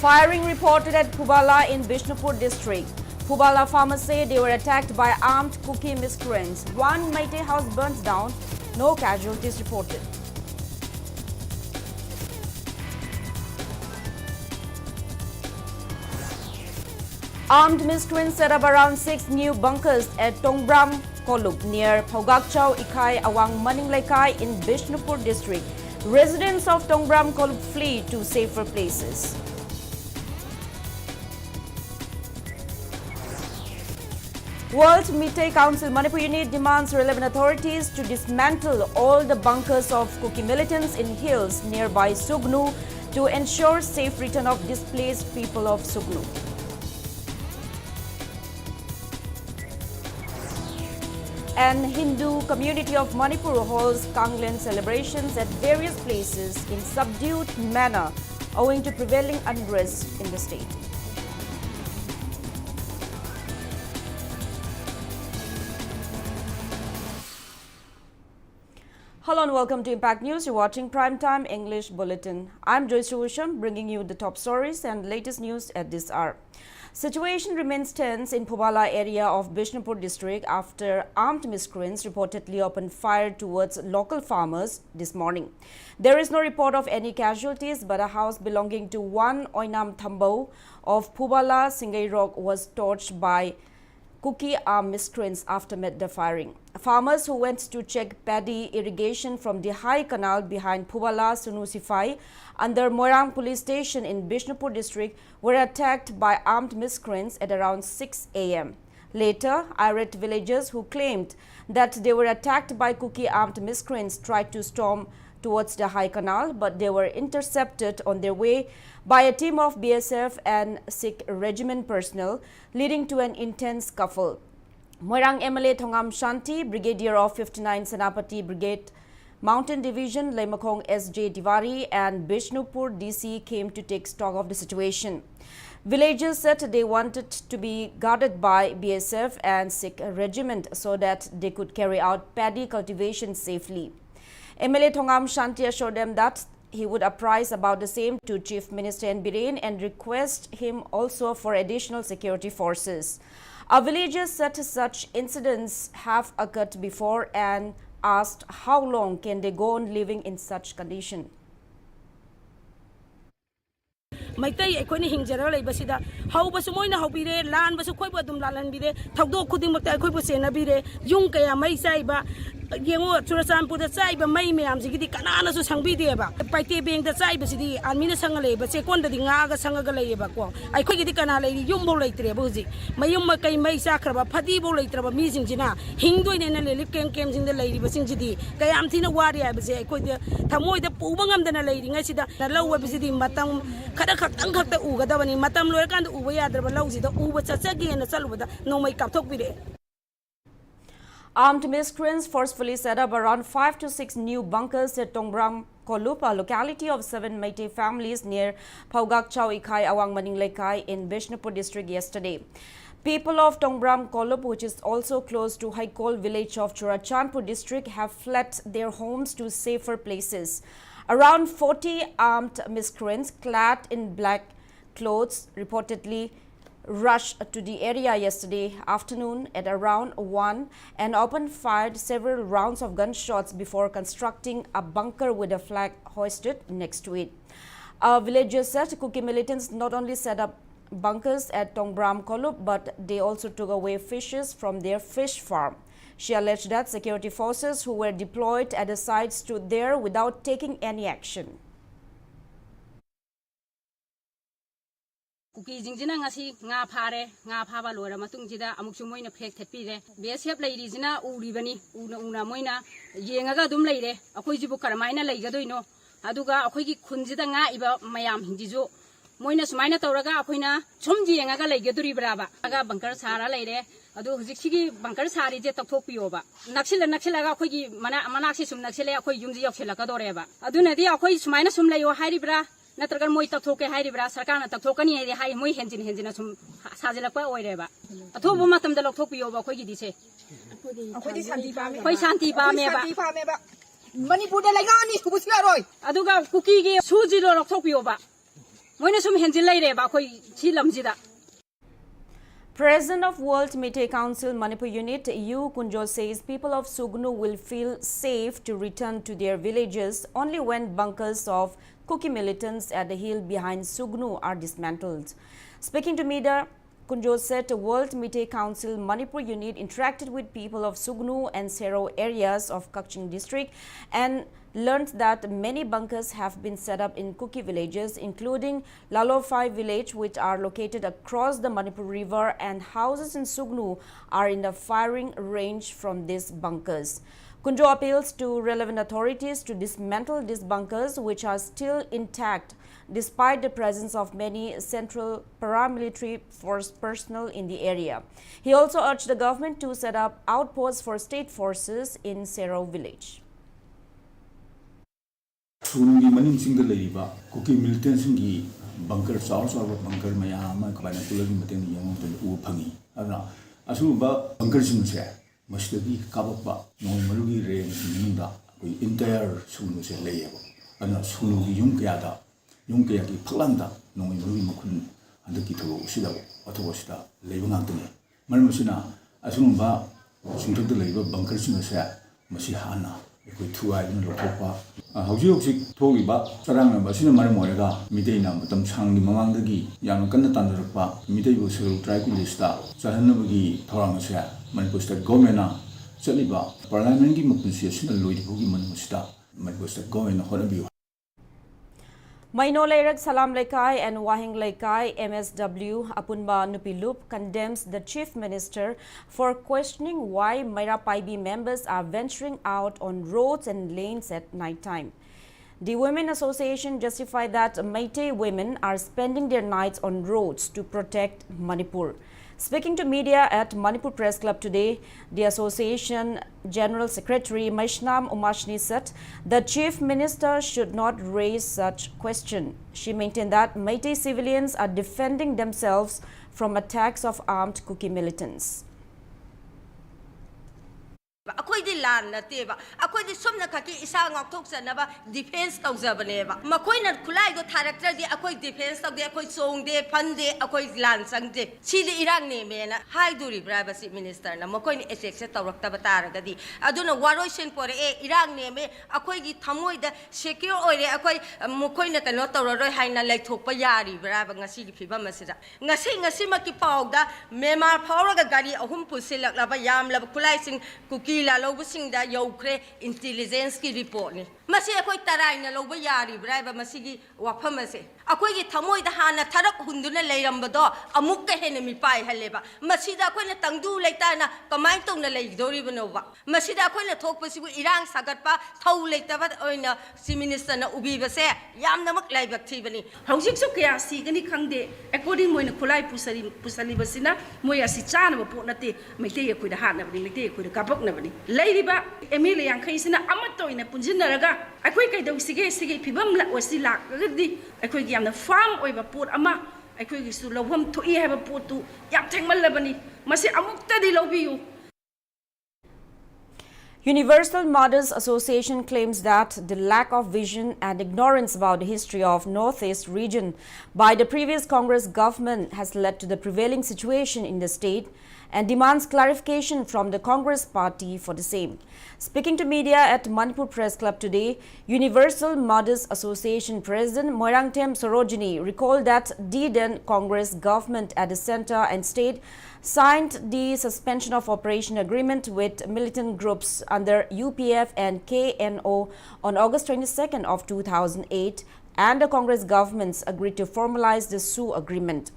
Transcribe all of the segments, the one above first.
Firing reported at Phubala in Bishnupur district. Phubala farmers say they were attacked by armed cookie miscreants. One Meitei house burns down. No casualties reported. Armed miscreants set up around 6 new bunkers at Tongbram Kolup near Phogakchau Ikai Awang Maninglaikai in Bishnupur district. Residents of Tongbram Kolup flee to safer places. World Meitei Council Manipur unit demands relevant authorities to dismantle all the bunkers of cookie militants in hills nearby Sugnu to ensure safe return of displaced people of Sugnu. An Hindu community of Manipur holds Kanglen celebrations at various places in subdued manner owing to prevailing unrest in the state. Hello and welcome to Impact News. You're watching Primetime English Bulletin. I'm USHAM, bringing you the top stories and latest news at this hour. Situation remains tense in Phubala area of Bishnupur district after armed miscreants reportedly opened fire towards local farmers this morning. There is no report of any casualties, but a house belonging to one Oinam Thambou of Phubala Singairok was torched by cookie armed miscreants after the firing. Farmers who went to check paddy irrigation from the high canal behind Phubala Sunusifai under Moirang police station in Bishnupur district were attacked by armed miscreants at around 6 a.m. Later, irate villagers who claimed that they were attacked by cookie armed miscreants tried to storm towards the high canal, but they were intercepted on their way by a team of BSF and Sikh regiment personnel, leading to an intense scuffle. Moirang MLA Thongam Shanti, Brigadier of 59 Senapati Brigade Mountain Division, Leimakong S.J. Tiwari and Bishnupur DC came to take stock of the situation. Villagers said they wanted to be guarded by BSF and Sikh regiment so that they could carry out paddy cultivation safely. MLA Thongam Shanti assured them that he would apprise about the same to Chief Minister N. Biren and request him also for additional security forces. Our villagers said such incidents have occurred before and asked how long can they go on living in such condition. Meitei akhoi hingjara leibasida haubasu moina haubire lanbasu khoibu adum lalanbire thagdo khudingmakta akhoi bu senabire yung kaya mai saiba yengo Churachampur da saiba mai mayam sigidi kanana su sangbideba paite beng da saiba sidi army na sangale ba sekon da dinga ga sangaga leiba ko akhoi gidi kana lei yumbo leitre ba huji mayum makai mai sakraba phadi bo leitraba mi singjina hingdoi ne na le kem kem sing da leiri ba singjidi kayam thina wari ba se akhoi da thamoi da puba ngamdana leiri ngai sida na lawa ba sidi matam khada khakang khakta ugadabani matam loikan da uba yadraba lausida uba chachage na chalubada nomai kapthokbire. Armed miscreants forcefully set up around 5 to 6 new bunkers at Tongbram Kolup, a locality of 7 Meitei families near Phogakchau Ikai Awang Maninglaikai in Bishnupur district yesterday. People of Tongbram Kolup, which is also close to Haikol village of Churachandpur district, have fled their homes to safer places. Around 40 armed miscreants clad in black clothes reportedly rushed to the area yesterday afternoon at around 1 and fired several rounds of gunshots before constructing a bunker with a flag hoisted next to it. Our villagers said cookie militants not only set up bunkers at Tongbram Kolup, but they also took away fishes from their fish farm. She alleged that security forces who were deployed at the site stood there without taking any action. Cookie jingina ngasi nga phare nga phaba lora matung jida amuk sumoina phek thepire BSF leiri jina uribani una moina yengaga dum leire akhoi jibu karmaina leigadoino aduga akhoi gi khunjida nga iba mayam hinjijo moina sumaina tawraga akhoina somji yengaga leigaduri braba aga bunker sara leire adu hujiksi bunker sari je takthokpiyoba naksila akhoi gi manaksi sum naksile akhoi yumji yakselaka doreba adunadi akhoi sumaina sum leyo hairibra Natragan moi takthok ke hairi bra sarkar na takthok ani hai moi henjin sum sajilakpa oireba athobu matam da lokthok piyo ba khoi gi dise akhoi di shanti pa me ba Manipur da laga ani kubusi aroi aduga cookie gi suji lo lokthok piyo ba moina sum henjil laire ba khoi chi lamjida. President of World Meitei Council Manipur Unit U Kunjo says people of Sugnu will feel safe to return to their villages only when bunkers of Kuki militants at the hill behind Sugnu are dismantled. Speaking to media, Kunjo said the World Meitei Council Manipur Unit interacted with people of Sugnu and Sero areas of Kakching district and learned that many bunkers have been set up in Kuki villages, including Lalofai village, which are located across the Manipur River, and houses in Sugnu are in the firing range from these bunkers. Kunjo appeals to relevant authorities to dismantle these bunkers, which are still intact despite the presence of many central paramilitary force personnel in the area. He also urged the government to set up outposts for state forces in Sero village. Sugnu maning sing the leriba Kuki militants ingi bunker sauce or bunker mayama kabana tulagi mateng yang u phangi abna asuba bunker sing se mastagi kabapa no marugi range ninda koi entire Sugnu se leyabo ana Sugnu gi yung kya da yung kya ki phlanda no marugi makun andaki tho usidabo atho sida leiba ngantene marmusina asuba singthok de leiba bunker sing se masi hana koi thuai no lokpa hauji hauji thogiba sarang ba sina mare morega midei na matam sangni mamangdagi yam kanna tandarakpa midei bu sel tribal lista sahanabagi thorang se Manipur state government na chaliba parliament gi mapunsi sina loidibugi manmusita Manipur state government honabi Maino Lairak Salam Laikai and Wahing Laikai MSW Apunba Nupilup condemns the Chief Minister for questioning why Maira Paibi members are venturing out on roads and lanes at night time. The Women Association justified that Meitei women are spending their nights on roads to protect Manipur. Speaking to media at Manipur Press Club today, the Association General Secretary Maishnam Umashni said the Chief Minister should not raise such question. She maintained that Meitei civilians are defending themselves from attacks of armed Kuki militants. Akoy di lan na teba akoy di somna kaki isa ngok thok sanaba defense tawjabaneba makoy na khulai go character di akoy defense tawde akoy song de phande akoy lan sangde sili irang ne mena hai duri privacy minister na makoy ni exec tawrakta bataraga di aduna waroi sen pore e irang ne me akoy gi thamoi da secure oire akoy makoy na kano tawroi haina lai thokpa yari braba ngasi gi phibam masida ngasi maki pawda memar phawraga gari ahum pusilak laba yam laba khulai sing kuki la lobo singda yokre intelligence ki report ni masi akoi tarai na lobo yari braiba masi gi wafam ase akoi gi thamoi da hana tharak hunduna leiramba do amuk ka hene mi pai haleba masi da akoi na tangdu leita na kamai tong na lei dori banoba masi da akoi na thokpa sibu irang sagat pa thau leita ba oina si minister na ubi ba se yam na mak lai bak thi bani Haujik su kaya si gani khangde according moina khulai pusali basina moya si chana ba pu nate Meitei akoi da hana bani Meitei akoi da kapok na bani Lairiba Emile yang khaisina amato ina punjinaraga akoi kai dau sige phibam la wasi lak gadi akoi gi yamna farm oiba pot ama akoi gi su lawam thoi haba potu yam thengmal labani masi amukta di lobiyu. Universal Mothers Association claims that the lack of vision and ignorance about the history of Northeast region by the previous Congress government has led to the prevailing situation in the state and demands clarification from the Congress party for the same. Speaking to media at Manipur Press Club today, Universal Mothers Association President Moirangtem Sorojini recalled that the then Congress government at the center and state signed the suspension of operation agreement with militant groups under UPF and KNO on August 22nd of 2008, and the Congress governments agreed to formalize the SU agreement.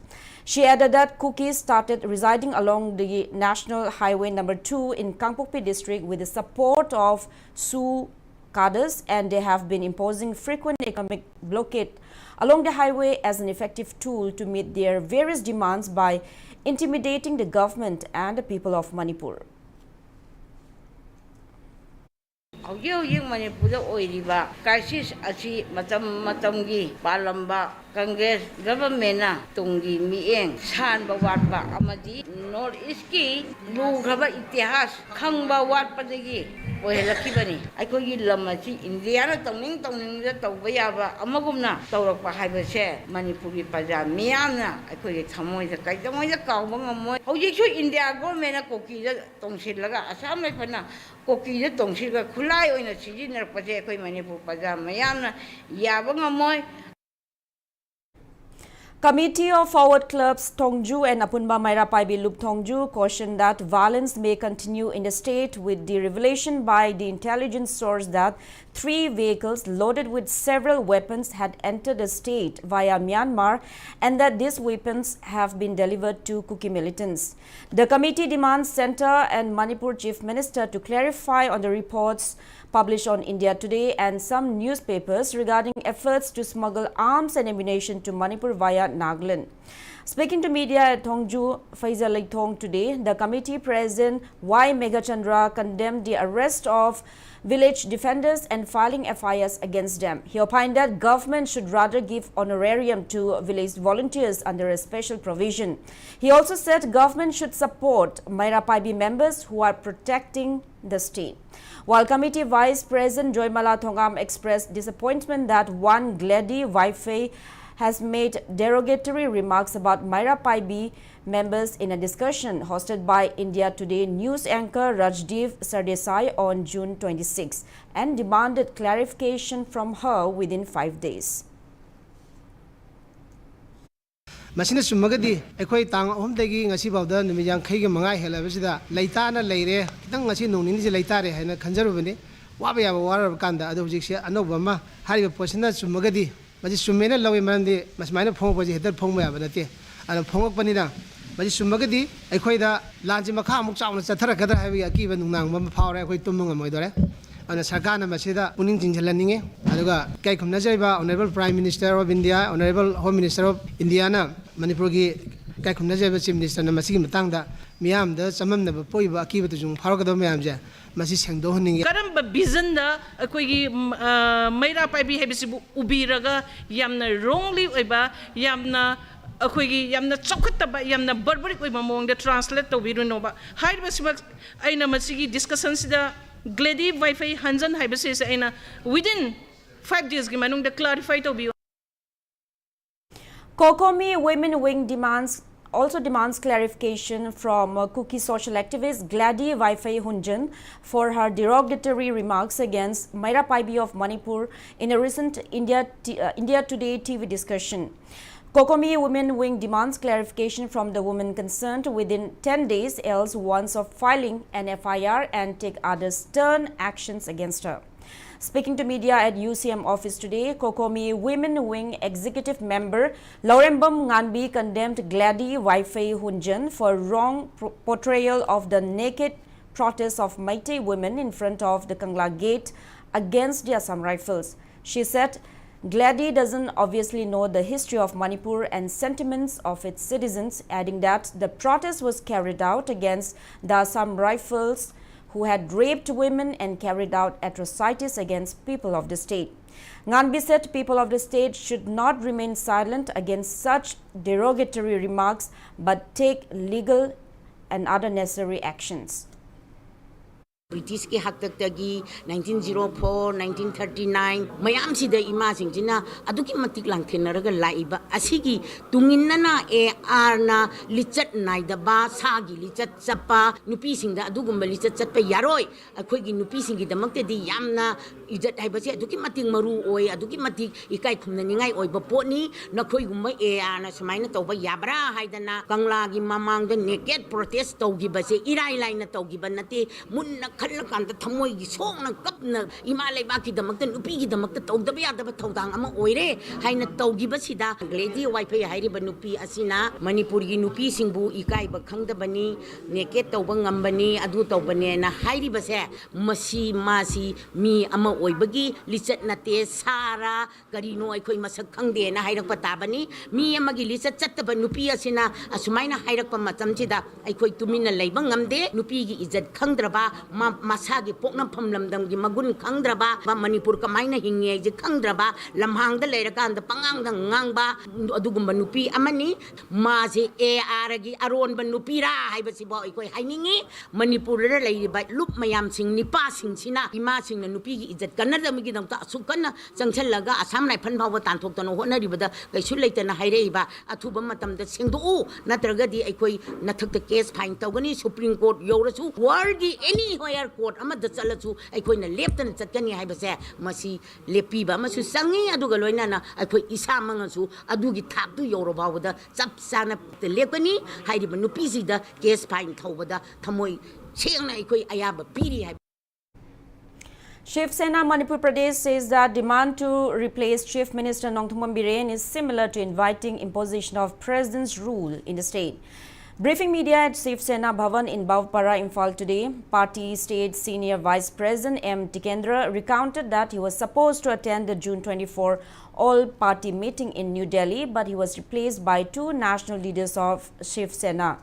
She added that Kukis started residing along the National Highway No. 2 in Kangpokpi district with the support of SU cadres, and they have been imposing frequent economic blockade along the highway as an effective tool to meet their various demands by intimidating the government and the people of Manipur. Hꯧji Manipur oiriba crisis asi matamgi palamba Congress government tunggi mieng sanba watba amadi North East ki lugraba itihas khangba watpadagi ꯑꯣꯏꯍꯜꯂꯛꯈꯤꯕꯅꯤ ꯑꯩꯈꯣꯏꯒꯤ ꯂꯝ ꯑꯁꯤ ꯏꯟꯗꯤꯌꯥꯅ ꯇꯧꯅꯤꯡꯗ ꯇꯧꯕ ꯌꯥꯕ ꯑꯃꯒꯨꯝꯅ ꯇꯧꯔꯛꯄ ꯍꯥꯏꯕꯁꯦ ꯃꯅꯤꯄꯨꯔꯒꯤ ꯄ꯭ꯔꯖꯥ ꯃꯤꯌꯥꯝꯅ ꯑꯩꯈꯣꯏꯒꯤ ꯊꯃꯣꯏꯗ ꯀꯩꯗꯧꯉꯩꯗ ꯀꯥꯎꯕ ꯉꯝꯃꯣꯏ ꯍꯧꯖꯤꯛꯁꯨ ꯏꯟꯗꯤꯌꯥ ꯒꯣꯔꯃꯦꯟꯅ ꯀꯣꯀꯤꯗ ꯇꯣꯡꯁꯤꯜꯂꯒ ꯑꯁꯥꯝ ꯔꯥꯏꯐꯜꯅ ꯀꯣꯀꯤꯗ ꯇꯣꯡꯁꯤꯜꯂꯒ ꯈꯨꯠꯂꯥꯏ ꯑꯣꯏꯅ ꯁꯤꯖꯤꯟꯅꯔꯛꯄꯁꯦ ꯑꯩꯈꯣꯏ ꯃꯅꯤꯄꯨꯔ ꯄ꯭ꯔꯖꯥ ꯃꯌꯥꯝꯅ ꯌꯥꯕ ꯉꯝꯃꯣꯏ. Committee of Forward Clubs Tongju and Apunba Mairapaibi Lup Tongju cautioned that violence may continue in the state with the revelation by the intelligence source that 3 vehicles loaded with several weapons had entered the state via Myanmar and that these weapons have been delivered to Kuki militants. The committee demands Centre and Manipur Chief Minister to clarify on the reports published on India Today and some newspapers regarding efforts to smuggle arms and ammunition to Manipur via Nagaland. Speaking to media at Thongju, Faisal Leithong today, the committee president Y. Megachandra condemned the arrest of village defenders and filing FIRs against them. He opined that government should rather give honorarium to village volunteers under a special provision. He also said government should support Mairapaibi members who are protecting the state. While committee vice president Joymala Thongam expressed disappointment that one Glady Waifei has made derogatory remarks about Mairapaibi members in a discussion hosted by India Today news anchor Rajdeep Sardesai on June 26 and demanded clarification from her within 5 days. Masina sumagadi ekoi tang ahumdagi ngasi bawda numijang khaiga mangai helabasida leitana leire kitang ngasi nongni je leitare haina khanjarubani waba yaba warar kanda adu hujikse anobama hariba posina sumagadi maji sumena lawi marandi masmaina phongpaji hedar phongma yaba nate ana phongokpanina maji sumagadi ekhoida lanji makha amuk chauna chathara kadar haibi akiba nungnang bam phawre ekoi tumung amoidore ana sarkana masida puning jingjalanninge aduga kai khumnajaiba honorable prime minister of India honorable home minister of India na Manipur gi kai khumnajaiba chief minister na masigi matangda miyam da chamamnaba poiba akiba tujung pharokado miyam je masi sengdo honinge karamba vision da akoi gi Mairapaibi hebisibu ubiraga yamna wrongly oiba yamna akoi yamna chokhataba yamna barbaric oiba mongda translate tawbirunoba haibasiba aina masigi discussion sida Glady Wi-Fi Hanjan Hibasisa aina within 5 days gi manung da clarify to be. Kokomi Women Wing also demands clarification from Kuki social activist Glady Waifei Hunjan for her derogatory remarks against Mairapaibi of Manipur in a recent India Today TV discussion. Kokomi Women Wing demands clarification from the woman concerned within 10 days, else warns of filing an FIR and take other stern actions against her. Speaking to media at UCM office today, Kokomi Women Wing executive member Laurembam Nganbi condemned Glady Waifei Hunjan for wrong portrayal of the naked protest of Meitei women in front of the Kangla Gate against the Assam Rifles. She said Glady doesn't obviously know the history of Manipur and sentiments of its citizens, adding that the protest was carried out against the Assam Rifles who had raped women and carried out atrocities against people of the state. Nganbi said people of the state should not remain silent against such derogatory remarks but take legal and other necessary actions. British ki haktagi 1904 1939 mayam sida ima singjina aduki matik lang thenaraga laiba asigi tunginnana na lichat naidaba sagi lichat chapa nupi singda adugumba lichat chatpa yaroi akhoi gi nupi singi damakte di yamna ijat haibase aduki matik maru oi aduki matik ikai khumna ningai oi ba potni nakhoi gumba na samaina tawba yabra haidana kangla gi mamang da naked protest tawgi base irai laina tawgi banate munna Kanda Tamoy song ng kapna imalay baki damak tan upi damak ta tawda ba yada ba tawdang ama oire hay na tawgi ba sida Glady Waifei hayri ba nupi asina Manipur gi nupi singbu ikai ba khangda bani neket tawba ngambani adu tawbane na hayri ba se masi mi ama oibagi lichat na te sara karino ay koy masak khangde na hayrak patabani mi amagi lichat chat ba nupi asina asumay na hayrak pa matam sida ay koy tumina laybang ngamde nupi gi izat khangdraba masagi pokna phamlamdam gi magun khangdraba ba manipur kamaina hingi je khangdraba lamhang da leirakan da pangang da ngangba adugumba nupi amani ma je ar gi aron ban nupi ra haiba si bo ikoi hainingi manipur ra leiriba lup mayam sing nipa sing sina ima sing na nupi gi ijat kanada mi gi dang ta sukana changchal laga asam nai phan bawa tan thok tano hona ribada kaisu leitana haireiba athuba matam da singdu natraga di ikoi nathak the case fine tawgani supreme court yorasu wargi any higher court amada chalachu aikoi na leptan chatkani haibase masi lepiba masu sangi aduga loina na aikoi isa mangasu adugi thap tu yoro bawda chap sana lepani hairiba nupisi da case fine thawbada thamoi chengna aikoi ayaba piri hai. Shiv Sena Manipur Pradesh says that demand to replace Chief Minister Nongthombam Biren is similar to inviting imposition of President's rule in the state. Briefing media at Shiv Sena Bhavan in Bhavpara, Imphal today, party state senior vice president M. Tikendra recounted that he was supposed to attend the June 24 all-party meeting in New Delhi, but he was replaced by two national leaders of Shiv Sena.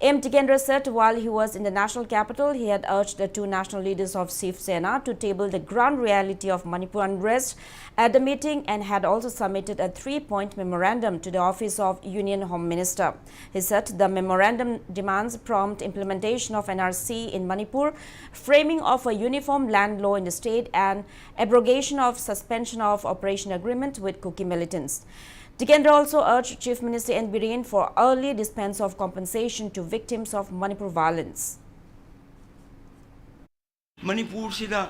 M. Tikendra said while he was in the national capital, he had urged the two national leaders of Shiv Sena to table the ground reality of Manipur unrest at the meeting and had also submitted a 3-point memorandum to the office of Union Home Minister. He said the memorandum demands prompt implementation of NRC in Manipur, framing of a uniform land law in the state and abrogation of suspension of operation agreement with Kuki militants. Tikendra also urged Chief Minister N. Biren for early dispense of compensation to victims of Manipur violence. Manipur sida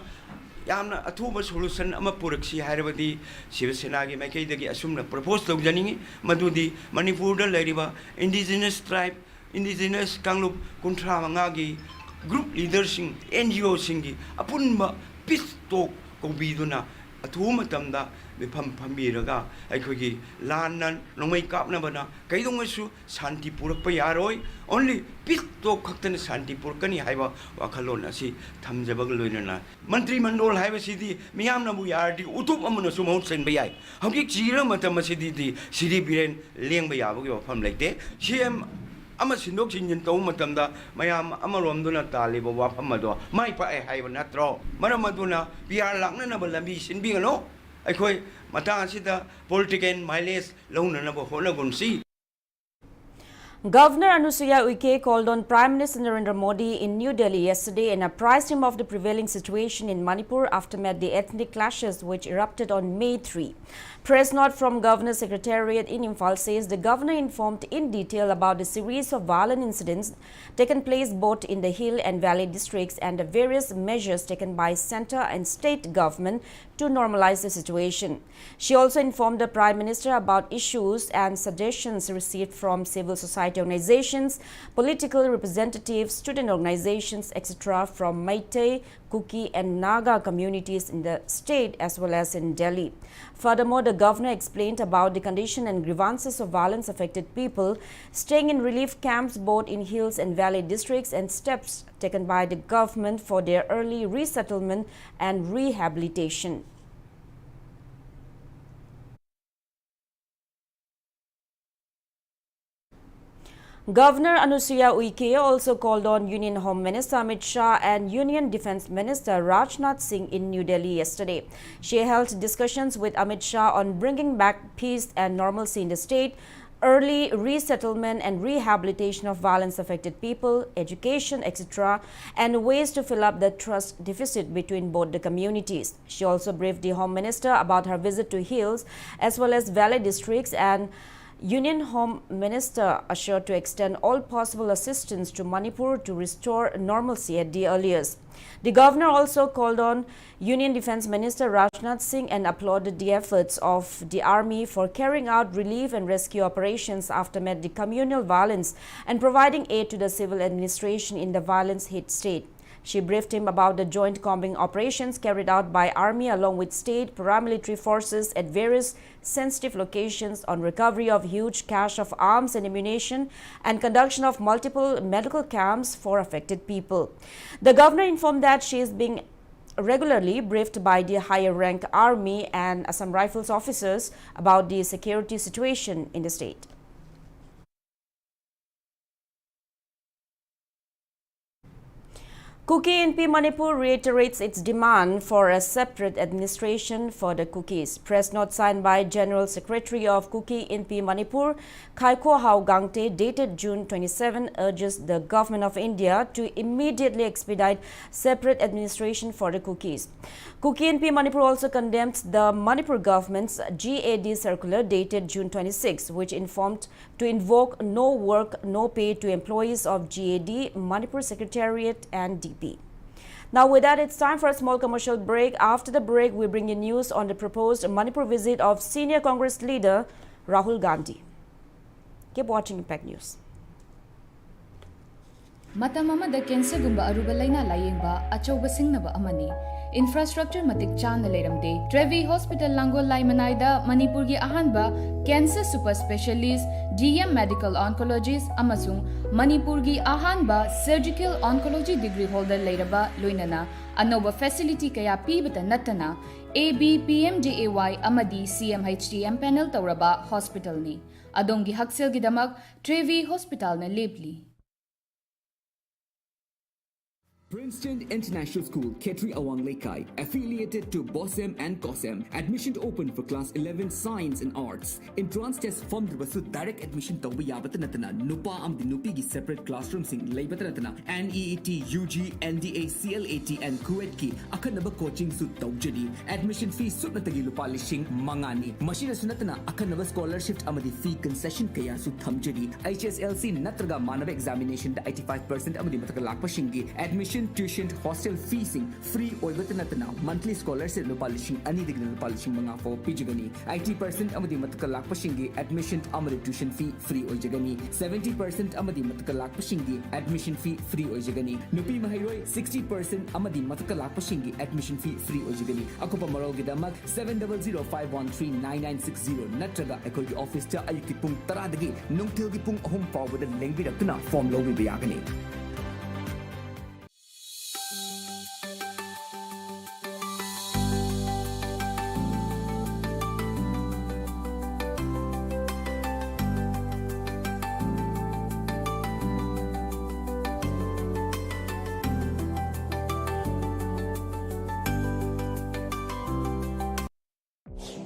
yamna athuba solution ama puraksi hairabadi Shiv Sena gi maikaidagi asumna propose tawjaningi madudi Manipur da lairiba indigenous tribe indigenous kanglup kunthra manga gi group leaders sing NGO singi apunba peace talk ko biduna athu matamda bifam phambiraga aikhogi lannan nongmai kapnabana kaidongasu shanti purakpa yaroi only peace talk khaktana shanti purakani haiba wakhalon asi thamjabag loinana mantri mandol haiba sidi miyamna bu yardi utup amuna sumau senba yai hogi jira matam sidi di Siri Biren lengba yabugi wafam leite CM ama sindok sinjin taw matamda mayam amaromduna taliba wafam ado mai pa ai haiba natro maramaduna PR lakna na balambi sinbingano aikoi matang sida political mileage launa na bohona gunsi. Governor Anusuya Uike called on Prime Minister Narendra Modi in New Delhi yesterday and apprised him of the prevailing situation in Manipur after the ethnic clashes which erupted on May 3. Press note from Governor's Secretariat in Imphal says the governor informed in detail about the series of violent incidents taken place both in the hill and valley districts and the various measures taken by centre and state government to normalize the situation. She also informed the Prime Minister about issues and suggestions received from civil society organizations, political representatives, student organizations, etc. from Meitei, Kuki and Naga communities in the state as well as in Delhi. Furthermore, the governor explained about the condition and grievances of violence-affected people staying in relief camps both in hills and valley districts and steps taken by the government for their early resettlement and rehabilitation. Governor Anusuya Uike also called on Union Home Minister Amit Shah and Union Defence Minister Rajnath Singh in New Delhi yesterday. She held discussions with Amit Shah on bringing back peace and normalcy in the state, early resettlement and rehabilitation of violence-affected people, education, etc., and ways to fill up the trust deficit between both the communities. She also briefed the Home Minister about her visit to hills as well as valley districts, and Union Home Minister assured to extend all possible assistance to Manipur to restore normalcy at the earliest. The governor also called on Union Defence Minister Rajnath Singh and applauded the efforts of the army for carrying out relief and rescue operations after the communal violence and providing aid to the civil administration in the violence-hit state. She briefed him about the joint combing operations carried out by Army along with state paramilitary forces at various sensitive locations on recovery of huge cache of arms and ammunition and conduction of multiple medical camps for affected people. The governor informed that she is being regularly briefed by the higher rank Army and Assam Rifles officers about the security situation in the state. Kuki NP Manipur reiterates its demand for a separate administration for the Kukis. Press note signed by General Secretary of Kuki NP Manipur, Khaiko Hau Gangte, dated June 27, urges the Government of India to immediately expedite separate administration for the Kukis. Kuki NP Manipur also condemns the Manipur government's GAD circular dated June 26, which informed to invoke no work, no pay to employees of GAD, Manipur Secretariat and DP. Now with that, it's time for a small commercial break. After the break, we bring you news on the proposed Manipur visit of senior Congress leader Rahul Gandhi. Keep watching Impact News. Matam amada cancer gumba aruba laina layengba achauba singnaba amani. Infrastructure matik chana leiramde. Trevi Hospital Langol Laimanai Manipur gi ahanba cancer super specialist, DM medical oncologist amasung Manipur gi ahanba surgical oncology degree holder leiraba loinana anoba facility kaya pibata natana AB PMDAY amadi CMHTM panel tauraba hospital ni. Adongi haksel gidamak Trevi Hospital na lebli. Princeton International School, Ketri Awang Lekai, affiliated to BOSEM and COSEM. Admission open for class 11 Science and Arts. Entrance test form basu direct admission tawba yabatanatana. Nupa am dinupi gi separate classrooms sing laybatanatana. NEET, UG, NDA, CLAT and Kuwait ki akanaba coaching su tawjadi. Admission fee sutnatagi lupa lishing mangani. Machine sunatana akanaba scholarship amadi fee concession kaya su thamjadi. HSLC natraga manaba examination the 85% amadi mataka lakpa shingi. Admission tuition hostel feesing free oibatanatana monthly scholarship lupa lishing ani digna lupa lishing mga for pijagani 80% amadi matka lakpa shingi admission amadi tuition fee free oijagani 70% amadi matka lakpa shingi admission fee free oijagani nupi mahairoi 60% amadi matka lakpa shingi admission fee free oijagani akopa moral gidamak 7005139960 natraga ekoi office cha ayuki pung taradagi nungtil gi pung ahum pawda lengbiratuna form lobi bayagani.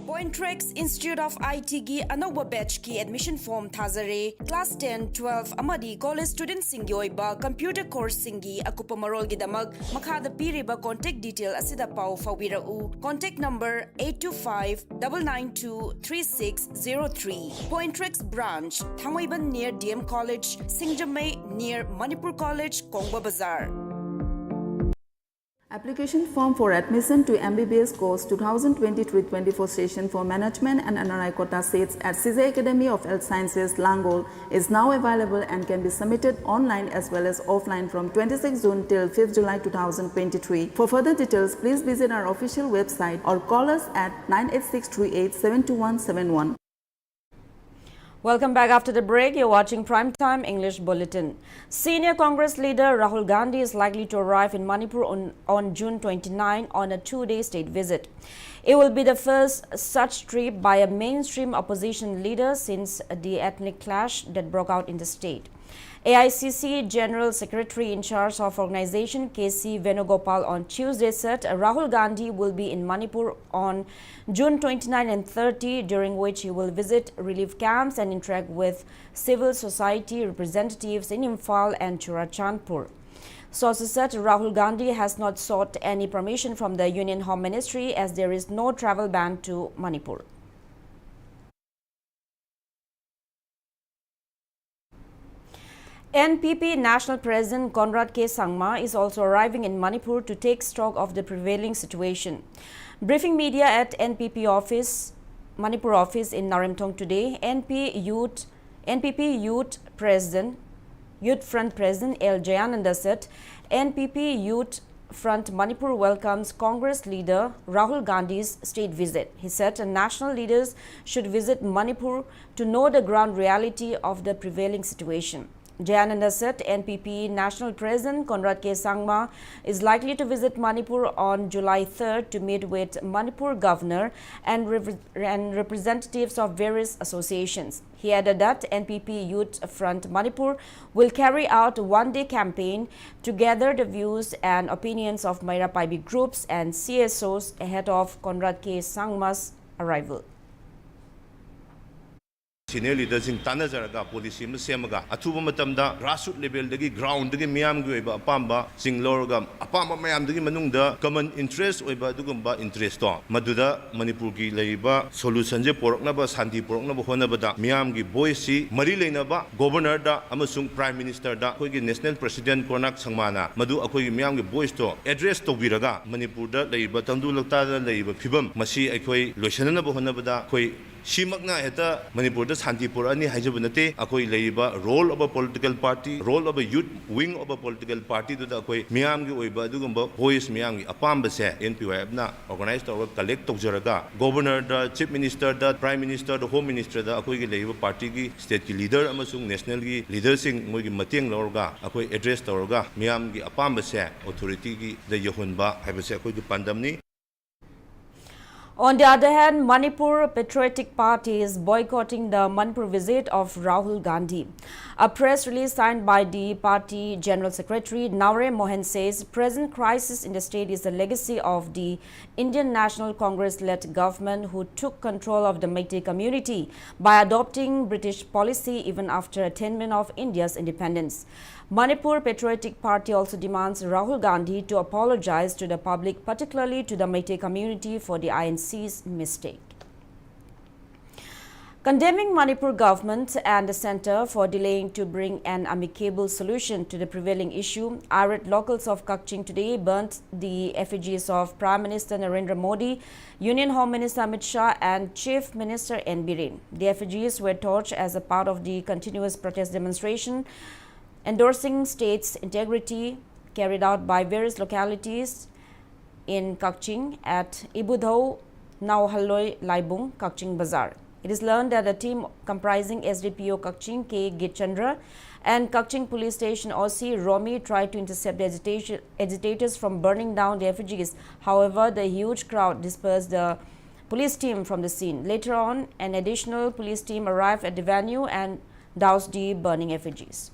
Pointrex Institute of IT gi anoba batch ki admission form thazare class 10 12 amadi college student singi oiba computer course singi akupa marol gi damag makhada piriba contact detail asida pau fawira u contact number 825-992-3603 Pointrex branch Thamaiban near DM College, Singjamai near Manipur College, Kongba Bazar. Application form for admission to MBBS course 2023-24 session for management and NRI quota seats at CZ Academy of Health Sciences, Langol is now available and can be submitted online as well as offline from 26 June till 5th July 2023. For further details, please visit our official website or call us at 98638-72171. Welcome back after the break. You're watching Primetime English Bulletin. Senior Congress leader Rahul Gandhi is likely to arrive in Manipur on June 29 on a two-day state visit. It will be the first such trip by a mainstream opposition leader since the ethnic clash that broke out in the state. AICC General Secretary in charge of organization KC Venugopal on Tuesday said Rahul Gandhi will be in Manipur on June 29 and 30, during which he will visit relief camps and interact with civil society representatives in Imphal and Churachandpur. Sources said Rahul Gandhi has not sought any permission from the Union Home Ministry as there is no travel ban to Manipur. NPP National President Conrad K. Sangma is also arriving in Manipur to take stock of the prevailing situation. Briefing media at NPP office, Manipur office in Narimthong today, NPP Youth Front President L. Jayananda said NPP Youth Front Manipur welcomes Congress leader Rahul Gandhi's state visit. He said national leaders should visit Manipur to know the ground reality of the prevailing situation. Jayananda said NPP National President Conrad K. Sangma is likely to visit Manipur on July 3rd to meet with Manipur Governor and representatives of various associations. He added that NPP Youth Front Manipur will carry out a one-day campaign to gather the views and opinions of Maira Paibi groups and CSOs ahead of Conrad K. Sangma's arrival. Senior leaders in Tanazaraga, policy, Semaga, Atuba Matamda, grassroots level, the ground, the Miam Gueba, Apamba, Sing Lorgam, Apamba Mayam, the Manunda, common interest, Oba Dugumba interest on Maduda, Manipurgi, Laiba, Solutions, Pornaba, Santi Pornaba, Honabada, Miamgi, Boise, Marilenaba, Governor da, Amasung Prime Minister da, Kogi National President Konak Sangmana, Madu Akogi Miamgi Boys to address to Viraga, Manipur da, Laiba, Tandulata, Laiba, Pibum, Masi, Akoi, Loshana Honabada, Koi. Shimakna heta Manipur da Santipur ani hajabunate akoi leiba role of a political party, role of a youth wing of a political party to the akoi Miamgi oiba dugumba voice Miamgi apamba se NPY na organized or collect jaraga governor da chief minister da prime minister the home minister da akoi leiba party ki state ki leader amasung national ki leader sing mogi mateng lorga akoi address torga Miamgi apamba se authority ki da yohunba habase akoi ki pandamni. On the other hand, Manipur Patriotic Party is boycotting the Manipur visit of Rahul Gandhi. A press release signed by the party General Secretary Naure Mohan says present crisis in the state is the legacy of the Indian National Congress-led government who took control of the Meitei community by adopting British policy even after attainment of India's independence. Manipur Patriotic Party also demands Rahul Gandhi to apologize to the public, particularly to the Meitei community, for the INC's mistake. Condemning Manipur government and the centre for delaying to bring an amicable solution to the prevailing issue, irate locals of Kaching today burnt the effigies of Prime Minister Narendra Modi, Union Home Minister Amit Shah and Chief Minister N. Biren. The effigies were torched as a part of the continuous protest demonstration endorsing state's integrity carried out by various localities in Kaching at Ibudhau, Nauhaloi, Laibung, Kaching Bazar. It is learned that a team comprising SDPO Kaching K. Gitchandra and Kaching Police Station OC Romi tried to intercept the agitators from burning down the effigies. However, the huge crowd dispersed the police team from the scene. Later on, an additional police team arrived at the venue and doused the burning effigies.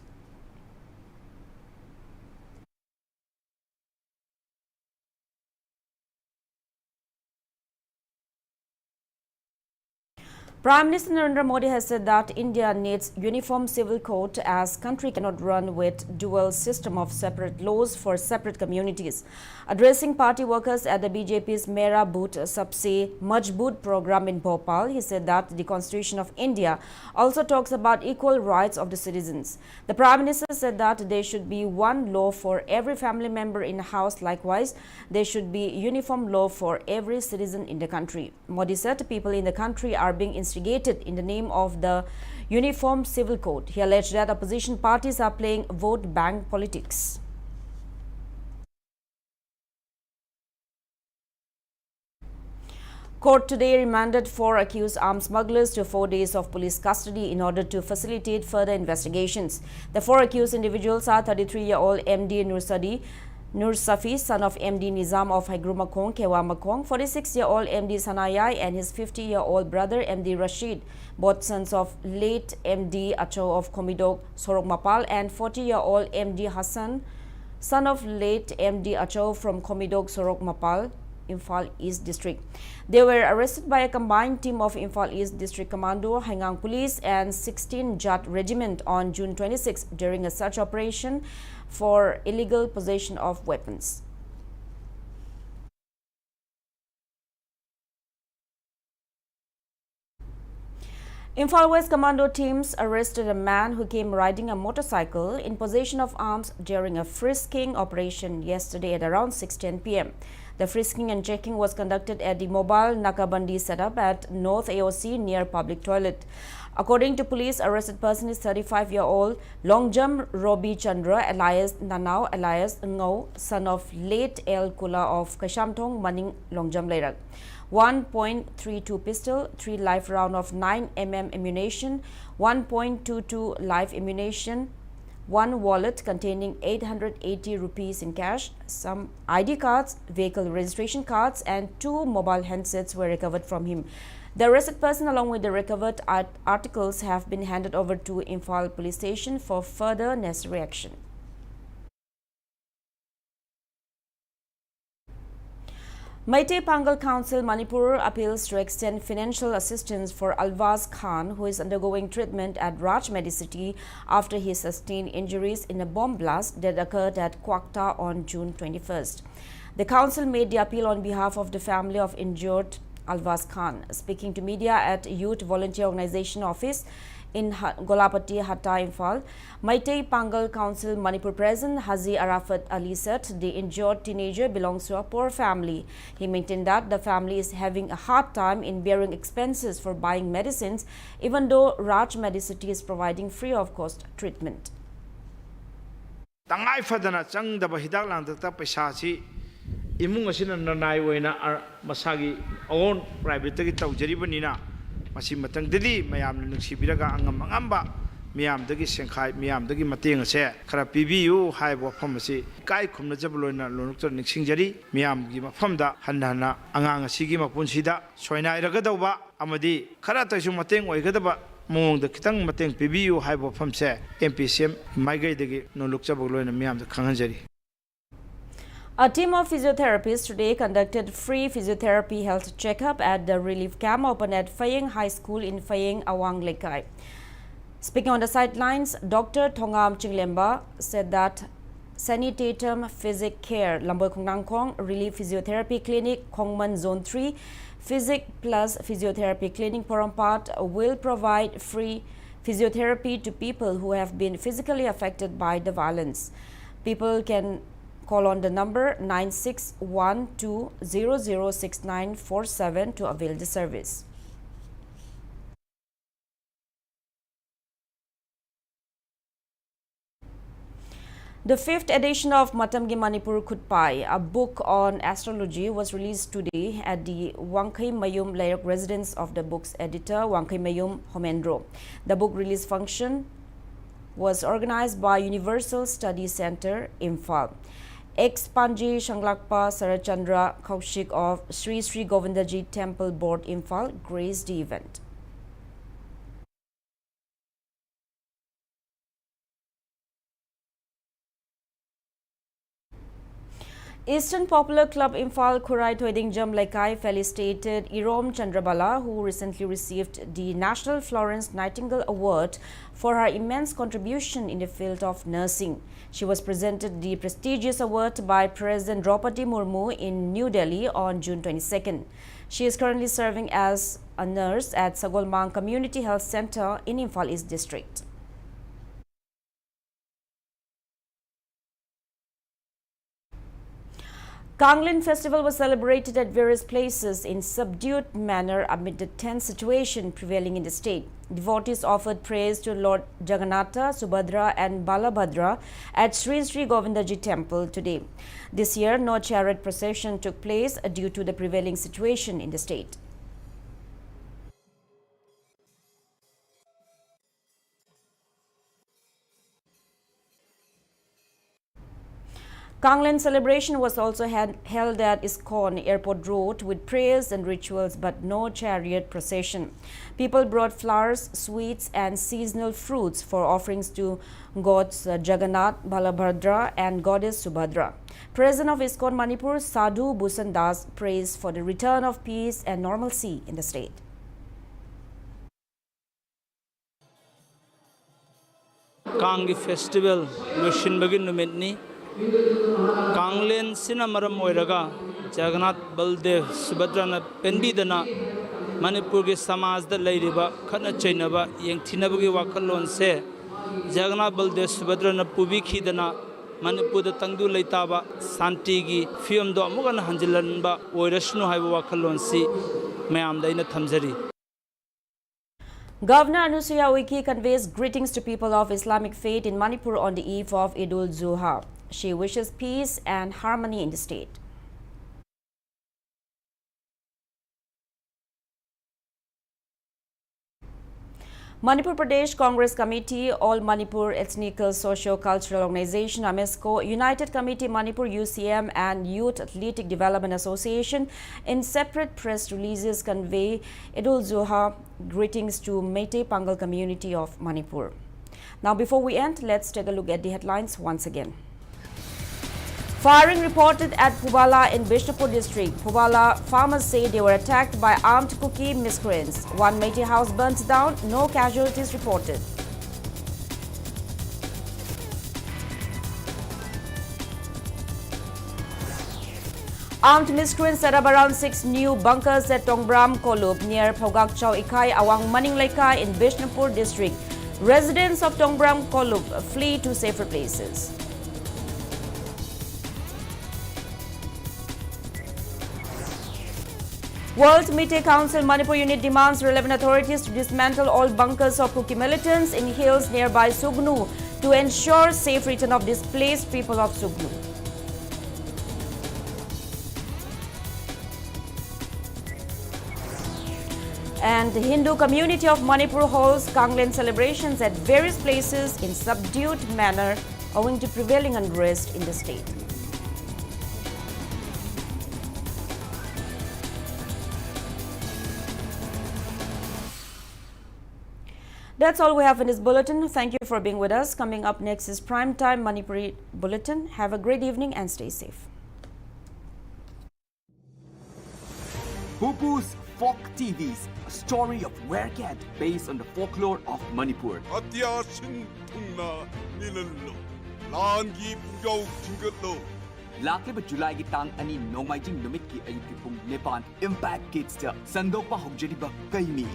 Prime Minister Narendra Modi has said that India needs uniform civil code as country cannot run with dual system of separate laws for separate communities. Addressing party workers at the BJP's Mera Boot Sabse Majboot program in Bhopal, he said that the Constitution of India also talks about equal rights of the citizens. The Prime Minister said that there should be one law for every family member in the house. Likewise, there should be uniform law for every citizen in the country. Modi said people in the country are being instigated in the name of the Uniform Civil Code. He alleged that opposition parties are playing vote bank politics. Court today remanded 4 accused arms smugglers to 4 days of police custody in order to facilitate further investigations. The 4 accused individuals are 33-year-old MD Nur Safi, son of MD Nizam of Haigrumakong, Kewamakong, 46-year-old MD Sanayai and his 50-year-old brother MD Rashid, both sons of late MD Acho of Komidog, Sorok Mapal, and 40-year-old MD Hassan, son of late MD Acho from Komidog, Sorok Mapal, Imphal East District. They were arrested by a combined team of Imphal East District Commando, Hangang Police and 16 Jat Regiment on June 26 during a search operation for illegal possession of weapons. Imphal West Commando teams arrested a man who came riding a motorcycle in possession of arms during a frisking operation yesterday at around 6:10 p.m. The frisking and checking was conducted at the mobile Nakabandi setup at North AOC near public toilet. According to police, arrested person is 35-year-old Longjam Robi Chandra alias Nanao alias Ngau, son of late El Kula of Kashamtong, Maning Longjam Leirak. 1.32 pistol, 3 live round of 9mm ammunition, 1.22 live ammunition, one wallet containing 880 rupees in cash, some ID cards, vehicle registration cards and 2 mobile handsets were recovered from him. The arrested person along with the recovered articles have been handed over to Imphal Police Station for further necessary action. Meitei Pangal Council Manipur appeals to extend financial assistance for Alvaz Khan, who is undergoing treatment at Raj Medicity after he sustained injuries in a bomb blast that occurred at Kwakta on June 21st. The council made the appeal on behalf of the family of injured Alvaz Khan. Speaking to media at Youth Volunteer Organization office in Golapati, Hatta, Imphal, Meitei Pangal Council Manipur President Haji Arafat Ali said the injured teenager belongs to a poor family. He maintained that the family is having a hard time in bearing expenses for buying medicines, even though Raj Medicity is providing free of cost treatment. Tangai fadana chang da hidak lang ta paisa si imung asina nanai oina masagi own private gi tawjari banina masi matang didi mayam nuksibiraga angam angamba miyam dagi sengkhai miyam dagi mateng ase khara pibiu haibo phamasi kai khumna jabloina lonuktor niksingjari miyam gi mafamda hanna angang asigi mapunsida soinai ragadauba amadi khara taisu mateng oigadaba mongda kitang mateng pibiu haibo phamse MPCM maigai dagi noluk jabloina miyam da khanganjari. A team of physiotherapists today conducted free physiotherapy health checkup at the relief camp open at Phayeng High School in Phayeng, Awang Lekai. Speaking on the sidelines, Dr. Thongam Chinglemba said that Sanitatum Physic Care, Lamboy Kongnangkong Relief Physiotherapy Clinic, Kongman Zone 3, Physic Plus Physiotherapy Clinic Porampat will provide free physiotherapy to people who have been physically affected by the violence. People can call on the number 9612006947 to avail the service. The 5th edition of Matamgi Manipur Kutpai, a book on astrology, was released today at the Wangkai Mayum Layok residence of the book's editor, Wangkai Mayum Homendro. The book release function was organized by Universal Study Center, Imphal. Ex-Panji Shanglakpa Sarachandra Kaushik of Sri Sri Govindaji Temple Board, Imphal, graced the event. Eastern Popular Club Imphal Khurai Thoidingjam Laikai felicitated Irom Chandrabala, who recently received the National Florence Nightingale Award for her immense contribution in the field of nursing. She was presented the prestigious award by President Draupadi Murmu in New Delhi on June 22nd. She is currently serving as a nurse at Sagolmang Community Health Center in Imphal East District. Kanglin Festival was celebrated at various places in subdued manner amid the tense situation prevailing in the state. Devotees offered praise to Lord Jagannatha, Subhadra and Balabhadra at Sri Sri Govindaji Temple today. This year, no chariot procession took place due to the prevailing situation in the state. Kanglen celebration was also held at ISKCON Airport Road with prayers and rituals but no chariot procession. People brought flowers, sweets and seasonal fruits for offerings to gods Jagannath, Balabhadra and goddess Subhadra. President of ISKCON Manipur, Sadhu Bhusan Das, praised for the return of peace and normalcy in the state. Kangi festival Lushin Bagin Numitni Kanglen Sinamaram Moiraga, Jagannath Baldev, Subhadrana Pendidana, Manipur Samaz the Ladyba, Kana Chainaba, Yang Tinabugi Wakalon se, Jagannath Baldev, Subhadrana Pubiki Dana, Manipur the Tangdu Laitaba, Santigi, Fium do Mugan Hanjilanba, Oirashno Haiwa Wakalon si, Mayam Daina Tamzari. Governor Anusuya Uike conveys greetings to people of Islamic faith in Manipur on the eve of Eid Zuha. She wishes peace and harmony in the state. Manipur Pradesh Congress Committee, All Manipur Ethnical Socio-Cultural Organization (AMESCO), United Committee Manipur UCM and Youth Athletic Development Association in separate press releases convey Idul Zuha greetings to Meitei Pangal community of Manipur. Now before we end, let's take a look at the headlines once again. Firing reported at Pubala in Bishnupur district. Pubala farmers say they were attacked by armed Kuki miscreants. One Meitei house burnt down, no casualties reported. Armed miscreants set up around 6 new bunkers at Tongbram Kolub near Phogak Chau Ikai Awang Maning Laikai in Bishnupur district. Residents of Tongbram Kolub flee to safer places. World Meitei Council Manipur unit demands relevant authorities to dismantle all bunkers of Kuki militants in hills nearby Sugnu to ensure safe return of displaced people of Sugnu. And the Hindu community of Manipur holds Kanglen celebrations at various places in subdued manner owing to prevailing unrest in the state. That's all we have in this bulletin. Thank you for being with us. Coming up next is Primetime Manipuri Bulletin. Have a great evening and stay safe. Pupu's Folk TVs, a story of Werkat based on the folklore of Manipur. Laklib July ki tang ani Nomaijing numit ki ayuk ki pung Nepal Impact Kids ta sandok pa hogjeriba kaimi.